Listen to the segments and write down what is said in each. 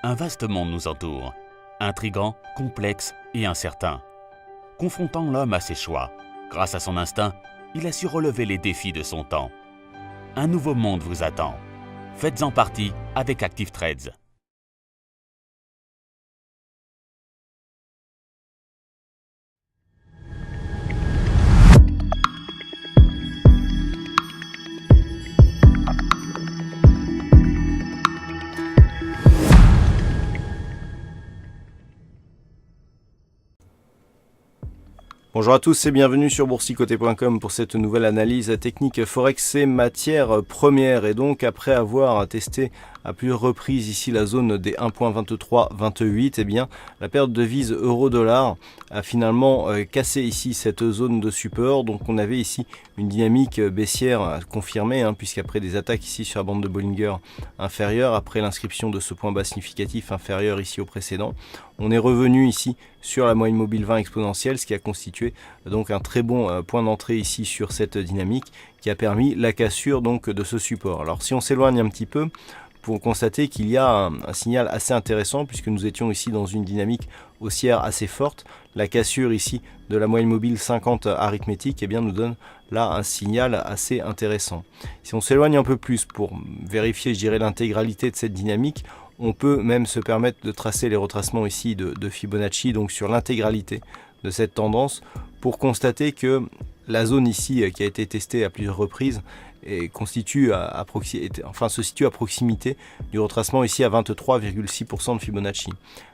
Un vaste monde nous entoure, intrigant, complexe et incertain. Confrontant l'homme à ses choix, grâce à son instinct, il a su relever les défis de son temps. Un nouveau monde vous attend. Faites-en partie avec Active Trades. Bonjour à tous et bienvenue sur boursicoté.com pour cette nouvelle analyse technique Forex et matières premières. Et donc après avoir testé à plusieurs reprises ici la zone des 1.2328, eh bien la paire de devises euro-dollar a finalement cassé ici cette zone de support. Donc on avait ici une dynamique baissière confirmée, puisqu'après des attaques ici sur la bande de Bollinger inférieure, après l'inscription de ce point bas significatif inférieur ici au précédent, on est revenu ici sur la moyenne mobile 20 exponentielle, ce qui a constitué donc un très bon point d'entrée ici sur cette dynamique qui a permis la cassure donc de ce support. Alors si on s'éloigne un petit peu, pour constater qu'il y a un signal assez intéressant, puisque nous étions ici dans une dynamique haussière assez forte. La cassure ici de la moyenne mobile 50 arithmétique eh bien, nous donne là un signal assez intéressant. Si on s'éloigne un peu plus pour vérifier, je dirais, l'intégralité de cette dynamique, on peut même se permettre de tracer les retracements ici de Fibonacci, donc sur l'intégralité de cette tendance, pour constater que la zone ici qui a été testée à plusieurs reprises et se situe à proximité du retracement ici à 23,6% de Fibonacci.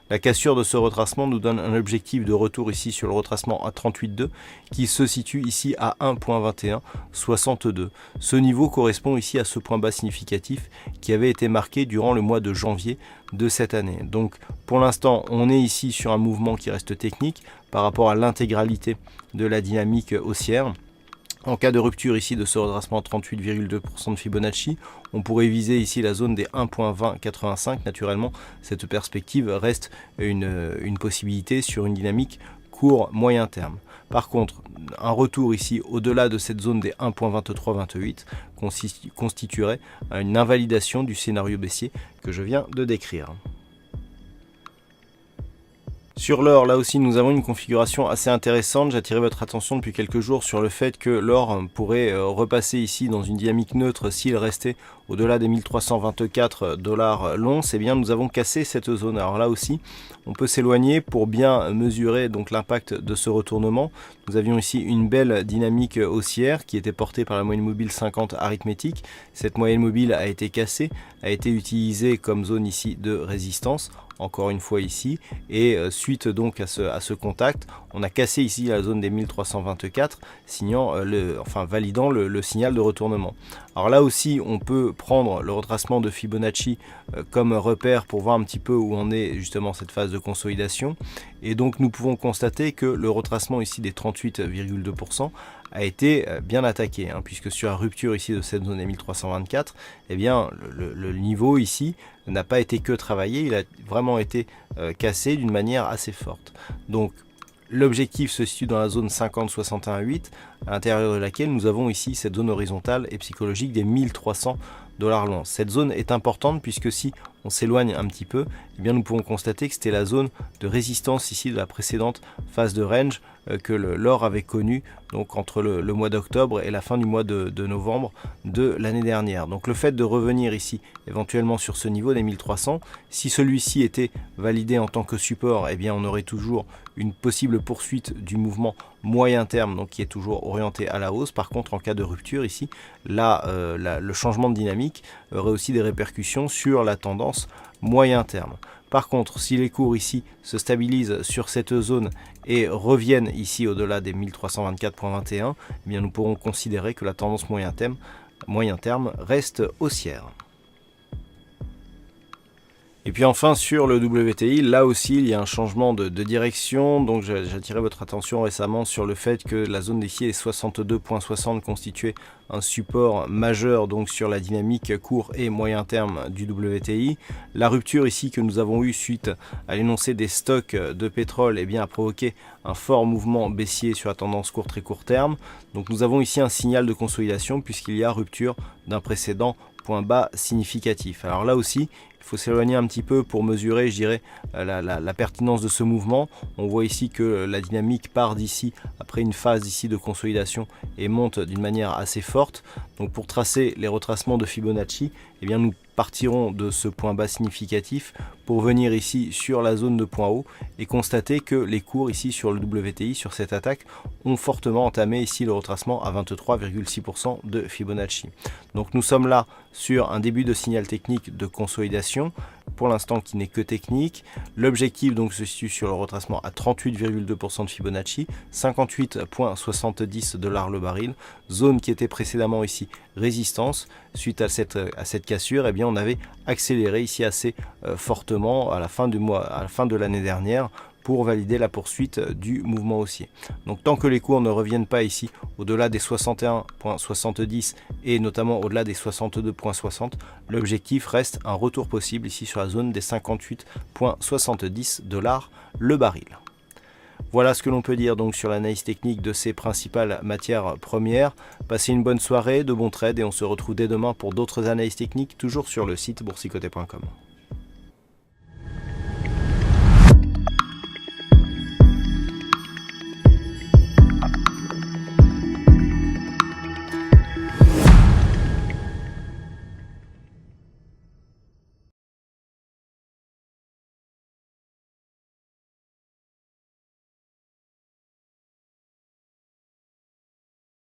La cassure de ce retracement nous donne un objectif de retour ici sur le retracement à 38,2 qui se situe ici à 1.2162. Ce niveau correspond ici à ce point bas significatif qui avait été marqué durant le mois de janvier de cette année. Donc pour l'instant on est ici sur un mouvement qui reste technique par rapport à l'intégralité de la dynamique haussière. En cas de rupture ici de ce retracement à 38,2% de Fibonacci, on pourrait viser ici la zone des 1.2085. Naturellement, cette perspective reste une possibilité sur une dynamique court-moyen terme. Par contre, un retour ici au-delà de cette zone des 1.2328 constituerait une invalidation du scénario baissier que je viens de décrire. Sur l'or, là aussi, nous avons une configuration assez intéressante. J'attirais votre attention depuis quelques jours sur le fait que l'or pourrait repasser ici dans une dynamique neutre s'il restait au-delà des 1324 $ l'once. Eh bien, nous avons cassé cette zone. Alors là aussi, on peut s'éloigner pour bien mesurer donc l'impact de ce retournement. Nous avions ici une belle dynamique haussière qui était portée par la moyenne mobile 50 arithmétique. Cette moyenne mobile a été cassée, a été utilisée comme zone ici de résistance. Encore une fois ici, et suite donc à ce contact, on a cassé ici la zone des 1324, validant le signal de retournement. Alors là aussi, on peut prendre le retracement de Fibonacci comme repère pour voir un petit peu où en est justement cette phase de consolidation. Et donc nous pouvons constater que le retracement ici des 38,2% a été bien attaqué, puisque sur la rupture ici de cette zone des 1324, eh bien le niveau ici n'a pas été que travaillé, il a vraiment été cassé d'une manière assez forte. Donc l'objectif se situe dans la zone 50-61,8, à l'intérieur de laquelle nous avons ici cette zone horizontale et psychologique des 1300 $ l'once. Cette zone est importante puisque si on s'éloigne un petit peu, eh bien nous pouvons constater que c'était la zone de résistance ici de la précédente phase de range que l'or avait connue donc entre le mois d'octobre et la fin du mois de novembre de l'année dernière. Donc le fait de revenir ici éventuellement sur ce niveau des 1300, si celui-ci était validé en tant que support, eh bien on aurait toujours une possible poursuite du mouvement moyen terme, donc qui est toujours orienté à la hausse. Par contre, en cas de rupture ici, le changement de dynamique aurait aussi des répercussions sur la tendance moyen terme. Par contre, si les cours ici se stabilisent sur cette zone et reviennent ici au-delà des 1324,21, eh bien nous pourrons considérer que la tendance moyen terme reste haussière. Et puis enfin sur le WTI, là aussi il y a un changement de direction. Donc j'attirais votre attention récemment sur le fait que la zone défiée les 62,60 constituait un support majeur donc sur la dynamique court et moyen terme du WTI. La rupture ici que nous avons eue suite à l'énoncé des stocks de pétrole a provoqué un fort mouvement baissier sur la tendance court très court terme. Donc nous avons ici un signal de consolidation puisqu'il y a rupture d'un précédent point bas significatif. Alors là aussi, il faut s'éloigner un petit peu pour mesurer, je dirais, la pertinence de ce mouvement. On voit ici que la dynamique part d'ici, après une phase ici de consolidation, et monte d'une manière assez forte. Donc pour tracer les retracements de Fibonacci, eh bien nous partirons de ce point bas significatif pour venir ici sur la zone de point haut et constater que les cours ici sur le WTI, sur cette attaque, ont fortement entamé ici le retracement à 23,6% de Fibonacci. Donc nous sommes là sur un début de signal technique de consolidation, pour l'instant qui n'est que technique. L'objectif donc se situe sur le retracement à 38,2% de Fibonacci, 58,70 $ le baril, zone qui était précédemment ici résistance. Suite à cette cassure, eh bien on avait accéléré ici assez fortement à la fin du mois, à la fin de l'année dernière, pour valider la poursuite du mouvement haussier. Donc tant que les cours ne reviennent pas ici au-delà des 61,70 et notamment au-delà des 62,60, l'objectif reste un retour possible ici sur la zone des 58,70 $ le baril. Voilà ce que l'on peut dire donc sur l'analyse technique de ces principales matières premières. Passez une bonne soirée, de bons trades et on se retrouve dès demain pour d'autres analyses techniques, toujours sur le site boursicoté.com.